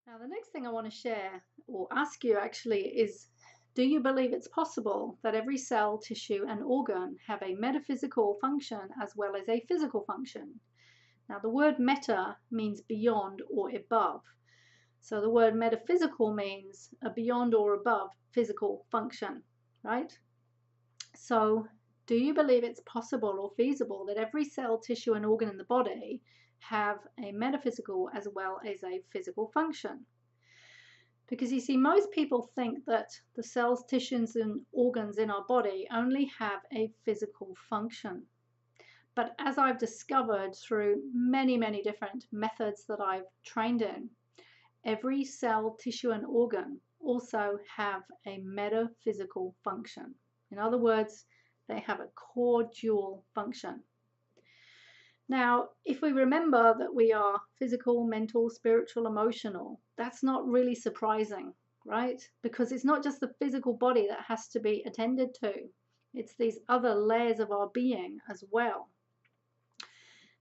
Now, the next thing I want to share or ask you actually is, do you believe it's possible that every cell, tissue, and organ have a metaphysical function as well as a physical function? Now, the word meta means beyond or above. So the word metaphysical means a beyond or above physical function, right? So, do you believe it's possible or feasible that every cell, tissue, and organ in the body have a metaphysical as well as a physical function? Because you see, most people think that the cells, tissues, and organs in our body only have a physical function. But as I've discovered through many, many different methods that I've trained in, every cell, tissue, and organ also have a metaphysical function. In other words, they have a core dual function. Now, if we remember that we are physical, mental, spiritual, emotional, that's not really surprising, right? Because it's not just the physical body that has to be attended to. It's these other layers of our being as well.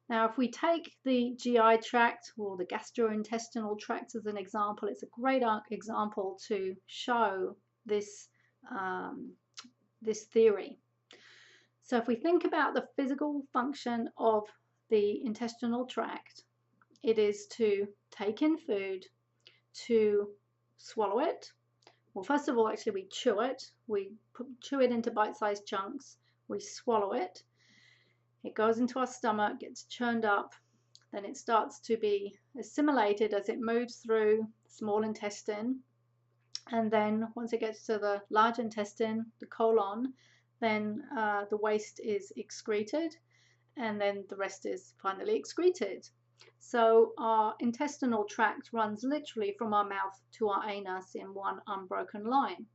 Now, if we take the GI tract or the gastrointestinal tract as an example, it's a great example to show this, this theory. So if we think about the physical function of the intestinal tract, it is to take in food, to swallow it. Well, first of all, actually, we chew it. We chew it into bite-sized chunks. We swallow it. It goes into our stomach, gets churned up. Then it starts to be assimilated as it moves through the small intestine. And then once it gets to the large intestine, the colon, then the waste is excreted, and then the rest is finally excreted. So our intestinal tract runs literally from our mouth to our anus in one unbroken line.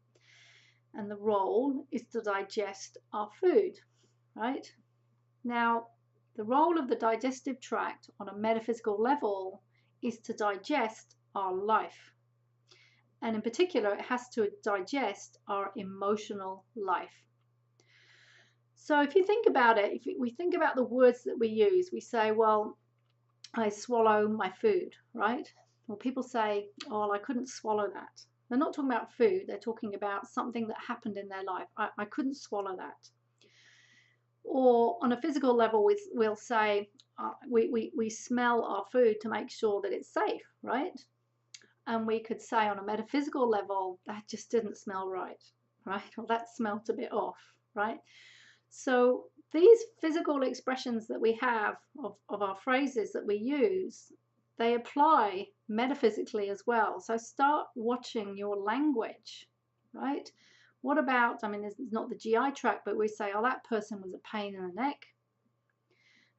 And the role is to digest our food, right? Now, the role of the digestive tract on a metaphysical level is to digest our life. And in particular, it has to digest our emotional life. So if you think about it, if we think about the words that we use, we say, well, I swallow my food, right? Well, people say, oh, I couldn't swallow that. They're not talking about food. They're talking about something that happened in their life. I couldn't swallow that. Or on a physical level, we'll say, we smell our food to make sure that it's safe, right? And we could say on a metaphysical level, that just didn't smell right? Well, that smelled a bit off, right? So these physical expressions that we have of our phrases that we use, they apply metaphysically as well. So start watching your language, right? What about, I mean, it's not the GI tract, but we say, oh, that person was a pain in the neck.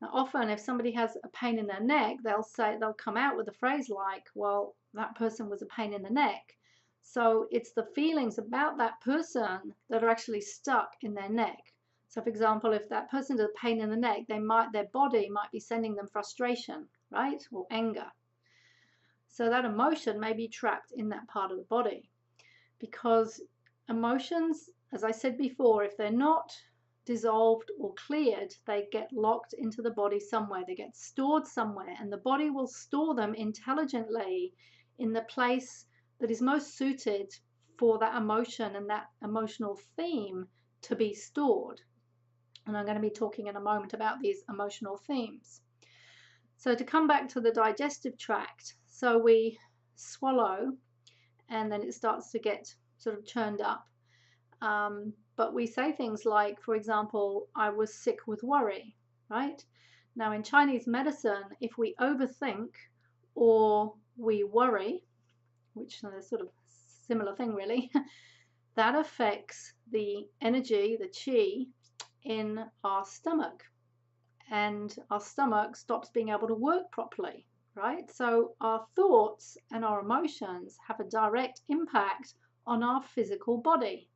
Now, often if somebody has a pain in their neck, they'll come out with a phrase like, well, that person was a pain in the neck. So it's the feelings about that person that are actually stuck in their neck. So for example, if that person has a pain in the neck, their body might be sending them frustration, right? Or anger. So that emotion may be trapped in that part of the body. Because emotions, as I said before, if they're not dissolved or cleared, they get locked into the body somewhere. They get stored somewhere, and the body will store them intelligently in the place that is most suited for that emotion and that emotional theme to be stored. And I'm going to be talking in a moment about these emotional themes. So to come back to the digestive tract, so we swallow and then it starts to get sort of churned up. But we say things like, for example, I was sick with worry, right? Now in Chinese medicine, if we overthink or we worry, which is a sort of similar thing really, that affects the energy, the qi, in our stomach, and our stomach stops being able to work properly, right? So our thoughts and our emotions have a direct impact on our physical body.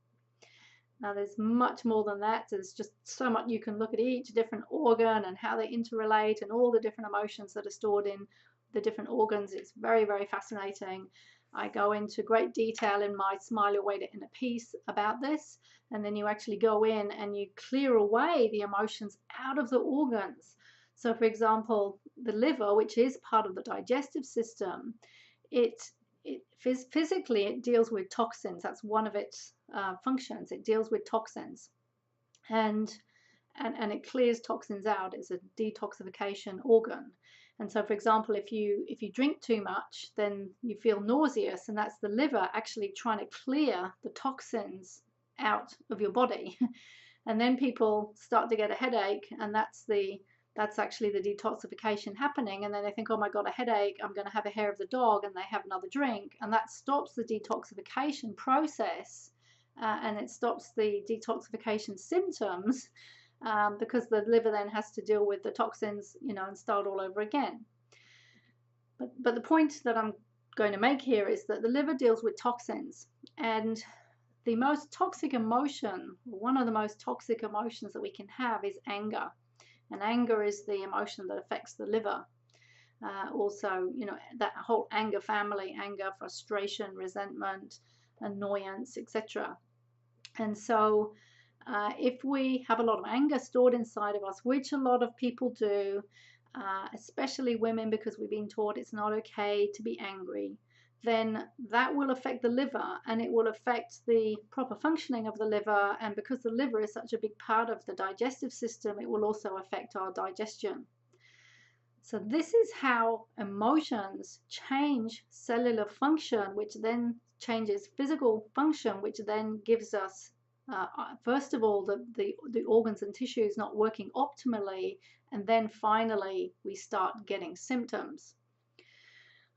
Now there's much more than that. There's just so much. You can look at each different organ and how they interrelate and all the different emotions that are stored in the different organs. It's very, very fascinating. I go into great detail in my Smile Your Way to Inner Peace about this, and then you actually go in and you clear away the emotions out of the organs. So for example, the liver, which is part of the digestive system, it physically it deals with toxins. That's one of its functions. It deals with toxins, and it clears toxins out. It's a detoxification organ. And so, for example, if you drink too much, then you feel nauseous, and that's the liver actually trying to clear the toxins out of your body. And then people start to get a headache, and that's actually the detoxification happening. And then they think, oh my God, a headache, I'm going to have a hair of the dog, and they have another drink, and that stops the detoxification process, and it stops the detoxification symptoms, because the liver then has to deal with the toxins, and start all over again. But the point that I'm going to make here is that the liver deals with toxins, and the most toxic emotion, one of the most toxic emotions that we can have, is anger. And anger is the emotion that affects the liver. Also, that whole anger family: anger, frustration, resentment, annoyance, etc. And so if we have a lot of anger stored inside of us, which a lot of people do, especially women, because we've been taught it's not okay to be angry, then that will affect the liver, and it will affect the proper functioning of the liver. And because the liver is such a big part of the digestive system, it will also affect our digestion. So this is how emotions change cellular function, which then changes physical function, which then gives us first of all the organs and tissues not working optimally, and then finally we start getting symptoms.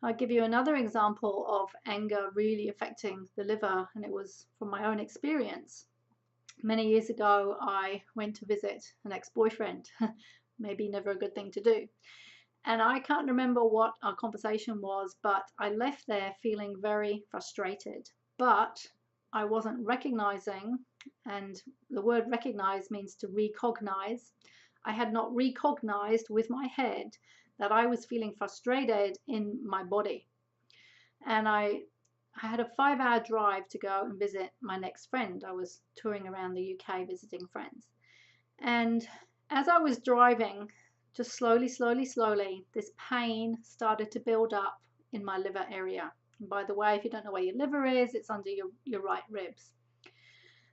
I'll give you another example of anger really affecting the liver, and it was from my own experience. Many years ago, I went to visit an ex-boyfriend. Maybe never a good thing to do. And I can't remember what our conversation was, but I left there feeling very frustrated. But I wasn't recognizing, and the word recognize means to recognize. I had not recognized with my head that I was feeling frustrated in my body. And I had a 5-hour drive to go and visit my next friend. I was touring around the UK visiting friends. And as I was driving, just slowly, this pain started to build up in my liver area. And by the way, if you don't know where your liver is, it's under your right ribs.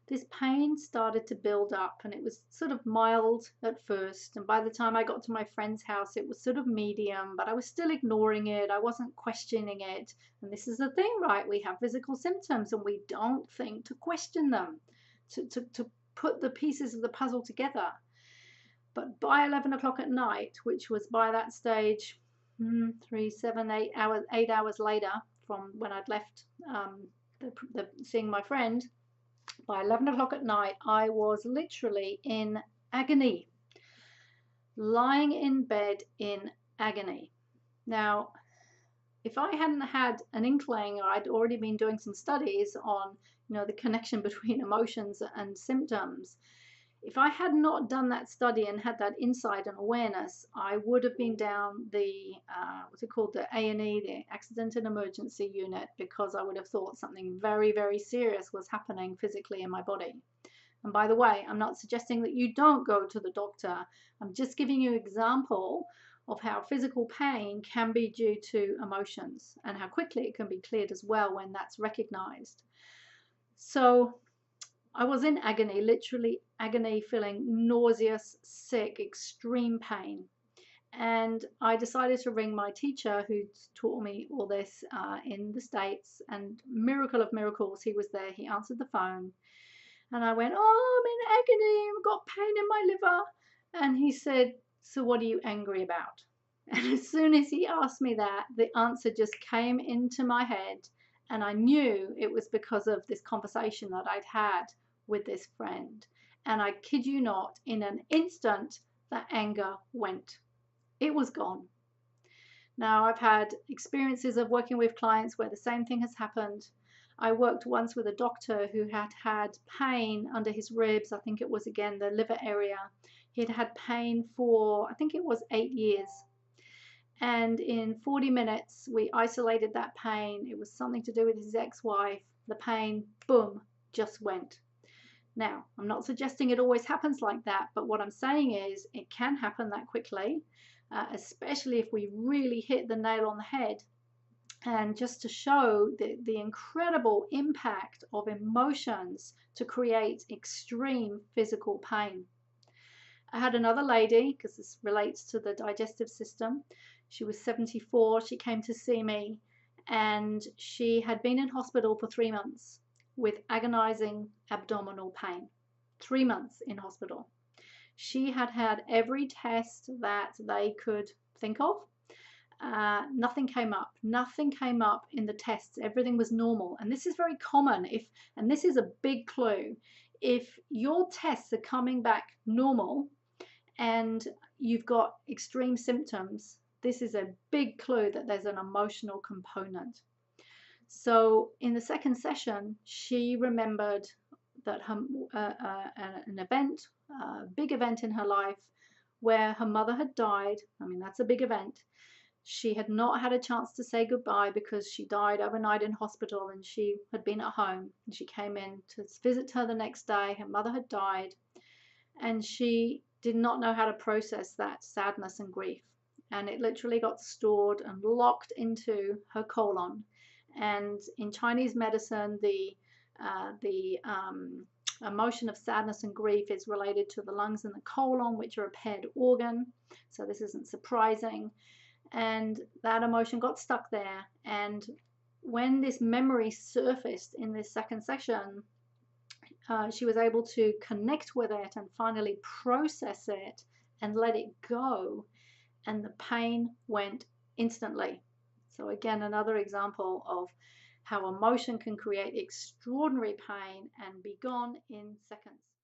This pain started to build up, and it was sort of mild at first. And by the time I got to my friend's house, it was sort of medium, but I was still ignoring it. I wasn't questioning it. And this is the thing, right? We have physical symptoms, and we don't think to question them, to put the pieces of the puzzle together. But by 11 o'clock at night, which was by that stage 3, 7, 8 hours, 8 hours later from when I'd left seeing my friend, by 11 o'clock at night, I was literally in agony, lying in bed in agony. Now, if I hadn't had an inkling, or I'd already been doing some studies on, the connection between emotions and symptoms, if I had not done that study and had that insight and awareness, I would have been down the, what's it called, the A&E, the Accident and Emergency Unit, because I would have thought something very, very serious was happening physically in my body. And by the way, I'm not suggesting that you don't go to the doctor. I'm just giving you an example of how physical pain can be due to emotions, and how quickly it can be cleared as well when that's recognized. So I was in agony, literally agony, feeling nauseous, sick, extreme pain. And I decided to ring my teacher, who taught me all this in the States, and miracle of miracles, he was there. He answered the phone, and I went, oh, I'm in agony, I've got pain in my liver. And he said, so what are you angry about? And as soon as he asked me that, the answer just came into my head, and I knew it was because of this conversation that I'd had with this friend. And I kid you not, in an instant, that anger went. It was gone. Now, I've had experiences of working with clients where the same thing has happened. I worked once with a doctor who had pain under his ribs. I think it was, again, the liver area. He'd had pain for, I think it was 8 years. And in 40 minutes, we isolated that pain. It was something to do with his ex-wife. The pain, boom, just went. Now, I'm not suggesting it always happens like that, but what I'm saying is it can happen that quickly, especially if we really hit the nail on the head. and just to show the incredible impact of emotions to create extreme physical pain. I had another lady, because this relates to the digestive system. She was 74. She came to see me, and she had been in hospital for 3 months with agonizing abdominal pain. 3 months in hospital. She had had every test that they could think of. Nothing came up. Nothing came up in the tests. Everything was normal. And this is very common. And this is a big clue. If your tests are coming back normal and you've got extreme symptoms, this is a big clue that there's an emotional component. So in the second session, she remembered that an event, a big event in her life, where her mother had died. I mean, that's a big event. She had not had a chance to say goodbye because she died overnight in hospital, and she had been at home. And she came in to visit her the next day. Her mother had died, and she did not know how to process that sadness and grief. And it literally got stored and locked into her colon. And in Chinese medicine, the emotion of sadness and grief is related to the lungs and the colon, which are a paired organ. So this isn't surprising. And that emotion got stuck there. And when this memory surfaced in this second session, she was able to connect with it and finally process it and let it go. And the pain went instantly. So again, another example of how emotion can create extraordinary pain and be gone in seconds.